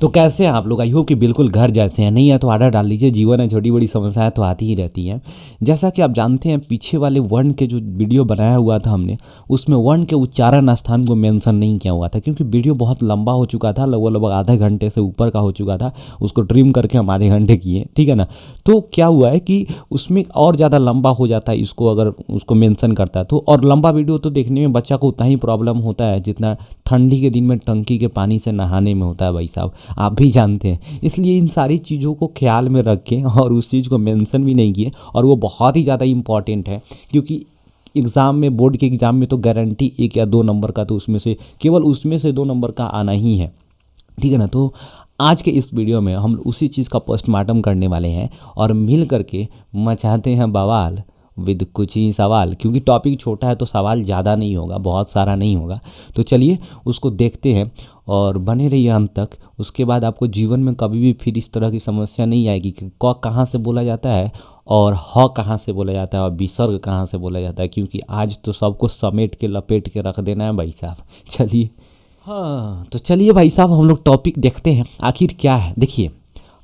तो कैसे हैं आप लोग? आई होप कि बिल्कुल घर जैसे हैं। नहीं है तो आर्डर डाल लीजिए, जीवन है, छोटी बड़ी समस्याएं तो आती ही रहती हैं। जैसा कि आप जानते हैं, पीछे वाले वर्ण के जो वीडियो बनाया हुआ था हमने, उसमें वर्ण के उच्चारण स्थान को मेंशन नहीं किया हुआ था, क्योंकि वीडियो बहुत लंबा हो चुका था, लगभग लगभग आधे घंटे से ऊपर का हो चुका था। उसको ट्रिम करके हम आधे घंटे किए, ठीक है ना। तो क्या हुआ है कि उसमें और ज़्यादा लंबा हो जाता है, इसको अगर उसको मेंशन करता है तो। और लंबा वीडियो तो देखने में बच्चा को उतना ही प्रॉब्लम होता है जितना ठंडी के दिन में टंकी के पानी से नहाने में होता है भाई साहब, आप भी जानते हैं। इसलिए इन सारी चीज़ों को ख्याल में रखें और उस चीज़ को मेंशन भी नहीं किए। और वो बहुत ही ज़्यादा इम्पॉर्टेंट है, क्योंकि एग्ज़ाम में, बोर्ड के एग्ज़ाम में तो गारंटी 1 या 2 नंबर का, तो उसमें से केवल उसमें से 2 नंबर का आना ही है, ठीक है ना। तो आज के इस वीडियो में हम उसी चीज़ का पोस्टमार्टम करने वाले हैं और मिल करके मचाते हैं बवाल विद कुछ ही सवाल, क्योंकि टॉपिक छोटा है तो सवाल ज़्यादा नहीं होगा, बहुत सारा नहीं होगा। तो चलिए उसको देखते हैं और बने रहिए अंत तक। उसके बाद आपको जीवन में कभी भी फिर इस तरह की समस्या नहीं आएगी कि क कहाँ से बोला जाता है और ह कहाँ से बोला जाता है और विसर्ग कहाँ से बोला जाता है, क्योंकि आज तो सबको समेट के लपेट के रख देना है भाई साहब। चलिए, हाँ तो चलिए भाई साहब, हम लोग टॉपिक देखते हैं आखिर क्या है। देखिए,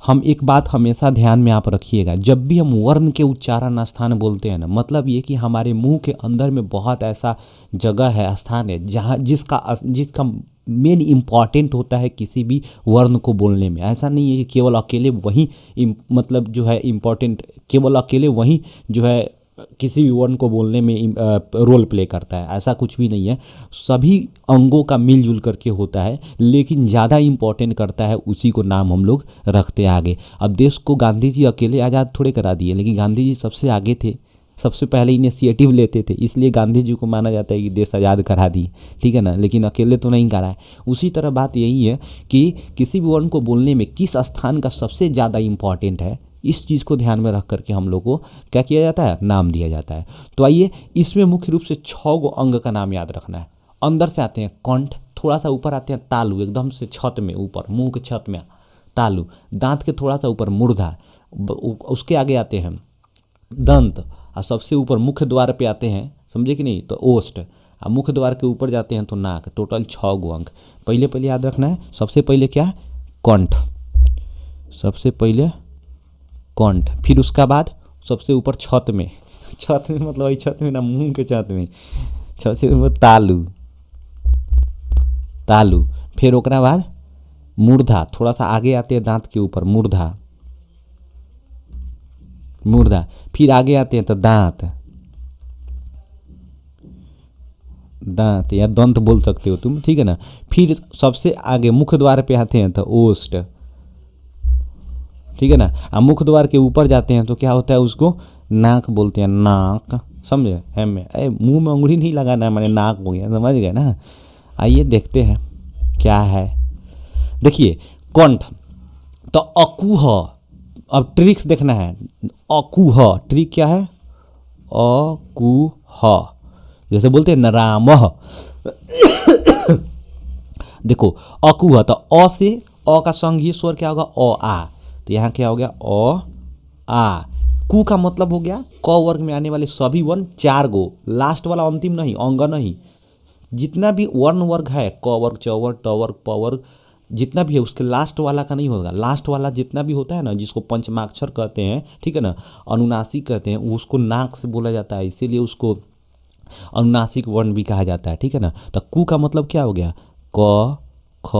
हम एक बात हमेशा ध्यान में आप रखिएगा, जब भी हम वर्ण के उच्चारण स्थान बोलते हैं ना, मतलब ये कि हमारे मुंह के अंदर में बहुत ऐसा जगह है, स्थान है, जहाँ जिसका मेन इम्पॉर्टेंट होता है किसी भी वर्ण को बोलने में। ऐसा नहीं है कि केवल अकेले वही मतलब जो है इम्पॉर्टेंट, केवल अकेले वही जो है किसी भी वर्ण को बोलने में रोल प्ले करता है, ऐसा कुछ भी नहीं है। सभी अंगों का मिलजुल करके होता है, लेकिन ज़्यादा इम्पोर्टेंट करता है उसी को नाम हम लोग रखते हैं आगे। अब देश को गांधी जी अकेले आज़ाद थोड़े करा दिए, लेकिन गांधी जी सबसे आगे थे, सबसे पहले इनिशिएटिव लेते थे, इसलिए गांधी जी को माना जाता है कि देश आज़ाद करा दी, ठीक है ना, लेकिन अकेले तो नहीं करा है। उसी तरह बात यही है कि किसी भी वर्ण को बोलने में किस स्थान का सबसे ज़्यादा इम्पॉर्टेंट है, इस चीज़ को ध्यान में रख करके हम लोग को क्या किया जाता है, नाम दिया जाता है। तो आइए, इसमें मुख्य रूप से 6 गो अंग का नाम याद रखना है। अंदर से आते हैं कंठ, थोड़ा सा ऊपर आते हैं तालु, एकदम से छत में ऊपर, मुंह के छत में तालु, दांत के थोड़ा सा ऊपर मूर्धा, उसके आगे आते हैं दंत, और सबसे ऊपर मुख्य द्वार पे आते हैं, समझे कि नहीं, तो ओष्ठ, और मुख्य द्वार के ऊपर जाते हैं तो नाक। टोटल 6 गो अंग पहले याद रखना है। सबसे पहले क्या है, कंठ, सबसे पहले कंठ, फिर उसका बाद सबसे ऊपर छत में मतलब वही छत में ना, मुंह के छत में, छत से ऊपर तालु, फिर ओकरा बाद मूर्धा, थोड़ा सा आगे आते हैं दांत के ऊपर मूर्धा, फिर आगे आते हैं तो दांत या दंत बोल सकते हो तुम, ठीक है ना। फिर सबसे आगे मुख्य द्वार पे आते हैं तो ओष्ठ, ठीक है ना। अब मुख्य द्वार के ऊपर जाते हैं तो क्या होता है, उसको नाक बोलते हैं, नाक, समझे, है में मुंह में उंगली नहीं लगाना है, मैंने नाक हो गया, समझ गए ना। आइए देखते हैं क्या है। देखिए कंठ, तो अकुह, अब ट्रिक्स देखना है। अकुह, ट्रिक क्या है, अकुह, जैसे बोलते हैं न रामः देखो अकुह, तो अ से अ का संघीय स्वर क्या होगा, अ आ, तो यहाँ क्या हो गया, अ आ। कु का मतलब हो गया क वर्ग में आने वाले सभी वर्ण 4 गो, लास्ट वाला अंतिम नहीं, अंग नहीं, जितना भी वर्ण वर्ग है, क वर्ग, च वर्ग, ट वर्ग, प वर्ग, जितना भी है उसके लास्ट वाला का नहीं होगा। लास्ट वाला जितना भी होता है ना, जिसको पंचमाक्षर कहते हैं, ठीक है ना, अनुनासिक कहते हैं, उसको नाक से बोला जाता है, इसीलिए उसको अनुनासिक वर्ण भी कहा जाता है, ठीक है ना। तो कु का मतलब क्या हो गया, क ख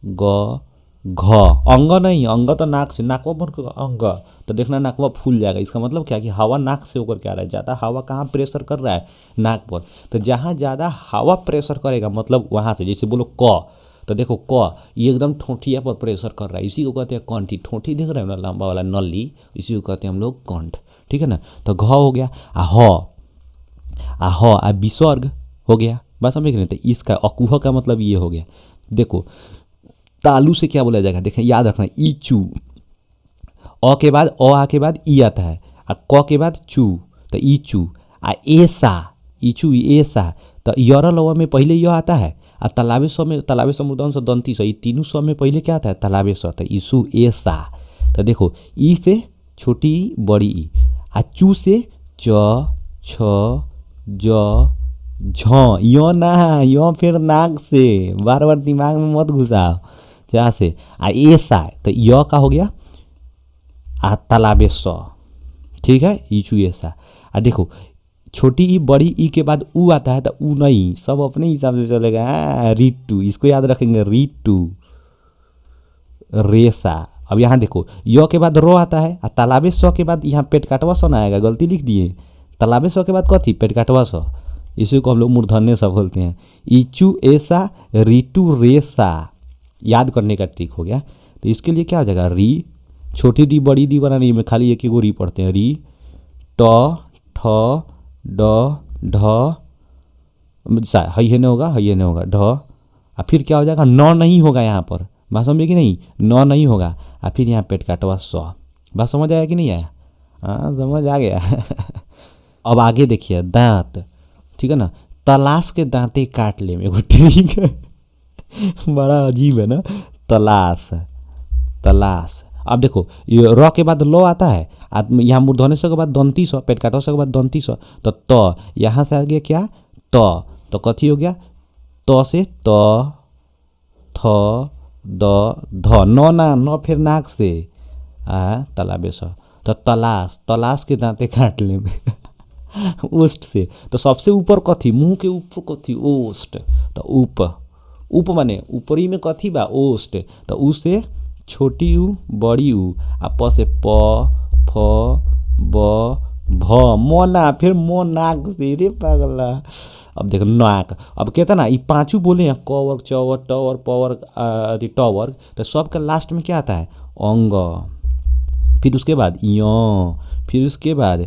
ग घ, अंग नहीं, अंग तो नाक से, नाकवा पर अंग, तो देखना नाकवा फूल जाएगा। इसका मतलब क्या कि हवा नाक से होकर क्या रहा है, ज़्यादा हवा कहाँ प्रेशर कर रहा है, नाक पर। तो जहाँ ज़्यादा हवा प्रेशर करेगा, मतलब वहाँ से, जैसे बोलो क, तो देखो क ये एकदम ठोठिया पर प्रेशर कर रहा है, इसी को कहते हैं कंठी। ठोठी देख रहे हो ना, लंबा वाला नली, इसी को कहते हैं हम लोग कंठ, ठीक है ना। तो घ हो गया, आ विसर्ग हो गया, बस समझ गए। तो इसका अकुह का मतलब ये हो गया। देखो तालु से क्या बोला जाएगा, देखें याद रखना, ईचू, अ के बाद आ के बाद ई आता है, आ क के बाद चू, तो ईचू, आ ऐसा, ईचू ऐसा, तो यर लव में पहले यह आता है, आ तालाबे स मूर्धन स दंती स, ये तीनों स में पहले क्या आता है, तालाबे स, तो ईसु ऐसा। तो देखो ई से छोटी ई बड़ी ई, आ चू से च छ ज झ, यो ना, यो फिर नाक से, बार बार दिमाग में मत घुसाओ, क्या से आ ऐसा है तो य का हो गया आ तालाबे स, ठीक है, ईचू ऐसा। आ देखो छोटी ई बड़ी ई के बाद ऊ आता है तो ऊ नहीं, सब अपने हिसाब से चलेगा। रीटू, इसको याद रखेंगे, रीटू रेसा। अब यहाँ देखो य के बाद रो आता है, तालाबे स के बाद यहाँ पेट काटवा स ना आएगा, गलती लिख दिए। तालाबे स के बाद कथी, पेट काटवा स, इसी को हम लोग मूर्धन्य स बोलते हैं। ईचू ऐसा रीटू रेसा, याद करने का ट्रिक हो गया। तो इसके लिए क्या हो जाएगा, री, छोटी डी बड़ी डी बनानी में खाली एक ही री पढ़ते हैं, री ट ठ ड ढ है नहीं होगा, है नहीं होगा, ढ। और फिर क्या हो जाएगा, न नहीं होगा यहाँ पर, बात समझे कि नहीं, न नहीं होगा। और फिर यहाँ पेट काटवा स, बात समझ आया कि नहीं आया, हाँ समझ आ गया। अब आगे देखिए दांत, ठीक है ना, तलाश के दांते काट ले मेरे को, ठीक है। बड़ा अजीब है ना, तलाश, तलाश। अब देखो ये र के बाद लो आता है, यहाँ मूर्धन्य स के बाद दंती स, पेट काटवा स के बाद दंती स, तो त यहाँ से आ गया क्या, त, तो कथी हो गया, त से त थ द ध, न ना न फिर नाक से तालाबे स, तो तलाश, तलाश के दांते काट ले। ओष्ठ से, तो सबसे ऊपर कथी, मुंह के ऊपर कथी, ओष्ठ, तो उप, उप माने ऊपरी में कथी बा, ओष्ठ, तो उ से छोटी ऊ बड़ी ऊ, आ प से प फ ब भ, मोना, फिर मो नाक से, रे पागला। अब देखो नाक, अब कहता ना ये पांचों बोले हैं, क वर्ग च वर्ग ट वर्ग प वर्ग ट वर्ग, तो सबका लास्ट में क्या आता है, अंग, फिर उसके बाद य, फिर उसके बाद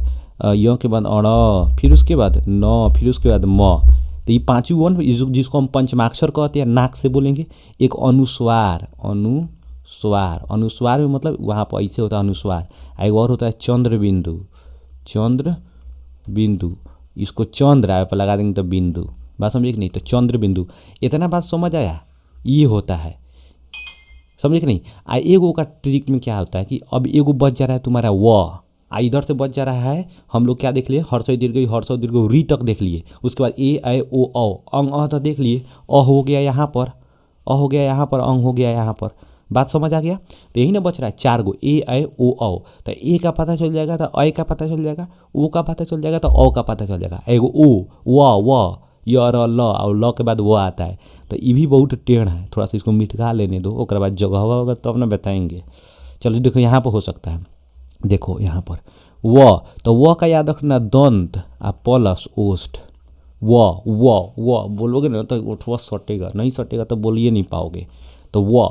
य के बाद अण, फिर उसके बाद न, फिर उसके बाद म। तो ये पांचों वन जिसको हम पंचमाक्षर कहते हैं, नाक से बोलेंगे। एक अनुस्वार, अनुस्वार, अनुस्वार में मतलब वहाँ पर ऐसे होता है अनुस्वार। एक और होता है चंद्र बिंदु, चंद्र बिंदु, इसको चंद्र आए पर लगा देंगे तो बिंदु, बात समझे कि नहीं, तो चंद्र बिंदु। इतना बात समझ आया, ये होता है, समझे कि नहीं। एगो का ट्रिक में क्या होता है कि अब एगो बच जा रहा है तुम्हारा व, इधर से बच जा रहा है, हम लोग क्या देख लिए, हर्षय दीर्घ री तक देख लिए। उसके बाद ए ऐ ओ औ, अंग अ तक देख लिए, अ हो गया यहाँ पर, अ हो गया यहाँ पर, अंग हो गया यहाँ पर, बात समझ आ गया। तो यही ना बच रहा है चार गो, ए ऐ ओ औ, तो ए का पता चल जाएगा तो ऐ का पता चल जाएगा, ओ का पता चल जाएगा तो औ का पता चल जाएगा। एगो ओ व य र ल, और ल के बाद वो आता है। तो ये भी बहुत टेढ़ है, थोड़ा सा इसको मिटका लेने दो, ओकर बाद जगह होगा तब ना बताएंगे। चलो देखो यहाँ पर हो सकता है, देखो यहाँ पर व, तो व का याद रखना दंत आ प्लस ओष्ठ, व बोलोगे ना तो ओठवा सटेगा, नहीं सटेगा तो बोलिए नहीं पाओगे। तो व,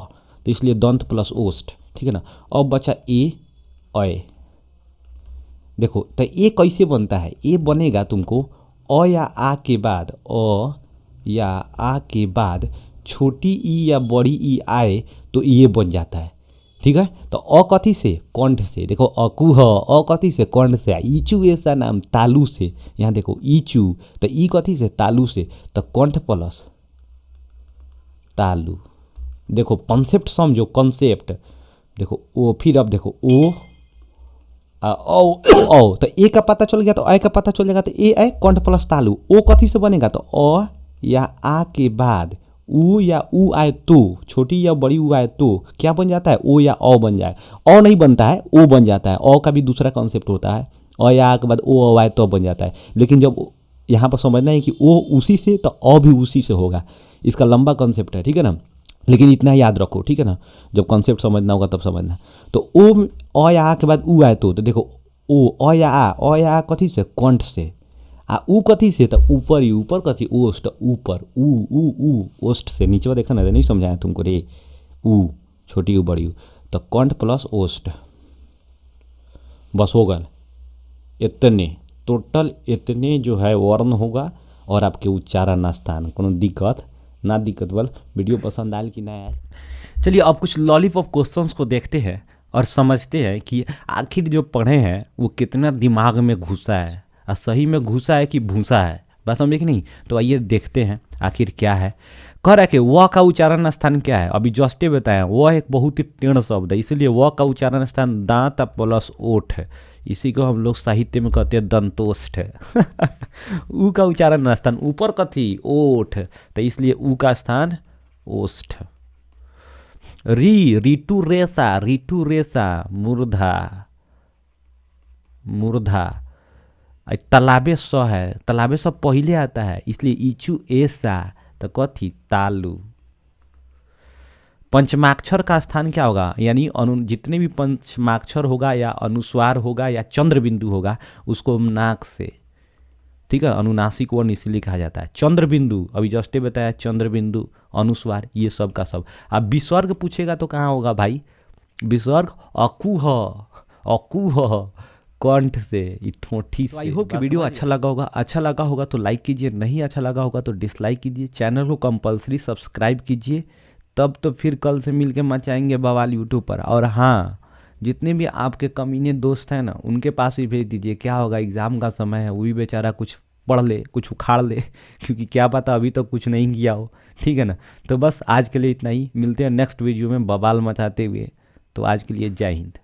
तो इसलिए दंत प्लस ओष्ठ, ठीक है ना। अब बचा ए ऐ, देखो तो ए कैसे बनता है, ए बनेगा तुमको अ या आ के बाद, अ या आ के बाद छोटी ई या बड़ी ई आए तो ये बन जाता है, ठीक है। तो अ कथी से, कंठ से, देखो अकुह, अ कथी से, कंठ से। ईचू ऐसा नाम तालू से, यहाँ देखो ईचू, तो ई कथी से, तालू से, तो कंठ प्लस तालू। देखो कॉन्सेप्ट समझो, कॉन्सेप्ट देखो ओ, फिर अब देखो ओ ओ, तो ए का पता चल गया तो ऐ का पता चल जाएगा, तो ए ऐ कंठ प्लस तालू। ओ कथी से बनेगा, तो अ या आ के बाद ऊ या ऊ आए तो, छोटी या बड़ी ऊ आए तो क्या बन जाता है, ओ या अ बन जाए। अ नहीं बनता है, ओ बन जाता है। अ का भी दूसरा कॉन्सेप्ट होता है, अ या आ के बाद ओ आए तो बन जाता है। लेकिन जब यहाँ पर समझना है कि ओ उसी से तो अ भी उसी से होगा, इसका लंबा कॉन्सेप्ट है, ठीक है ना। लेकिन इतना याद रखो, ठीक है ना, जब कॉन्सेप्ट समझना होगा तब समझना। तो ओ अ या आ के बाद ऊ आए तो देखो ओ अ या आ कथी से, कंठ से, आ ऊ कथी से, तो ऊपर ही, ऊपर कथी, ओष्ठ, ऊपर ऊ ओष्ठ से। नीचे देखा ना, नहीं समझाया तुमको रे, ऊ छोटी ऊ बड़ी ऊ, तो कंठ प्लस ओष्ठ, बस हो गल। इतने टोटल इतने जो है वर्ण होगा और आपके उच्चारण स्थान, कोनो दिक्कत ना दिक्कत बल। वीडियो पसंद आयल कि ना आयल। चलिए अब कुछ लॉलीपॉप क्वेश्चंस को देखते हैं और समझते हैं कि आखिर जो पढ़े हैं वो कितना दिमाग में घुसा है, और सही में घुसा है कि भूसा है, बात समझे कि नहीं। तो आइए देखते हैं आखिर क्या है। कह रहा है कि व का उच्चारण स्थान क्या है, अभी जस्टे बताया, वह एक बहुत ही टेढ़ शब्द है, इसलिए व का उच्चारण स्थान दांत प्लस ओठ है। इसी को हम लोग साहित्य में कहते हैं दंतोष्ठ। ऊ का उच्चारण स्थान ऊपर कथी, ओठ, तो इसलिए ऊ का स्थान ओष्ठ। ऋतु रेशा मूर्धा तालाबे स है, तालाबे स पहले आता है इसलिए इचू ऐसा तो कथी तालु। पंचमाक्षर का स्थान क्या होगा, यानी जितने भी पंचमाक्षर होगा या अनुस्वार होगा या चंद्र बिंदु होगा उसको नाक से, ठीक है, अनुनासिक वर्ण इसलिए कहा जाता है। चंद्र बिंदु अभी जस्टे बताया, चंद्र बिंदु अनुस्वार ये सब का सब। अब विसर्ग पूछेगा तो कहाँ होगा भाई, विसर्ग अकुह कंठ से, ठोठी से। आई होप कि वीडियो अच्छा लगा होगा तो लाइक कीजिए, नहीं अच्छा लगा होगा तो डिसलाइक कीजिए। चैनल को कंपलसरी सब्सक्राइब कीजिए, तब तो फिर कल से मिलके मचाएंगे बवाल यूट्यूब पर। और हाँ, जितने भी आपके कमीने दोस्त हैं ना उनके पास भी भेज दीजिए, क्या होगा एग्ज़ाम का समय है, वो भी बेचारा कुछ पढ़ ले, कुछ उखाड़ ले क्योंकि क्या पता अभी तो कुछ नहीं किया हो, ठीक है ना। तो बस आज के लिए इतना ही, मिलते हैं नेक्स्ट वीडियो में बवाल मचाते हुए। तो आज के लिए जय हिंद।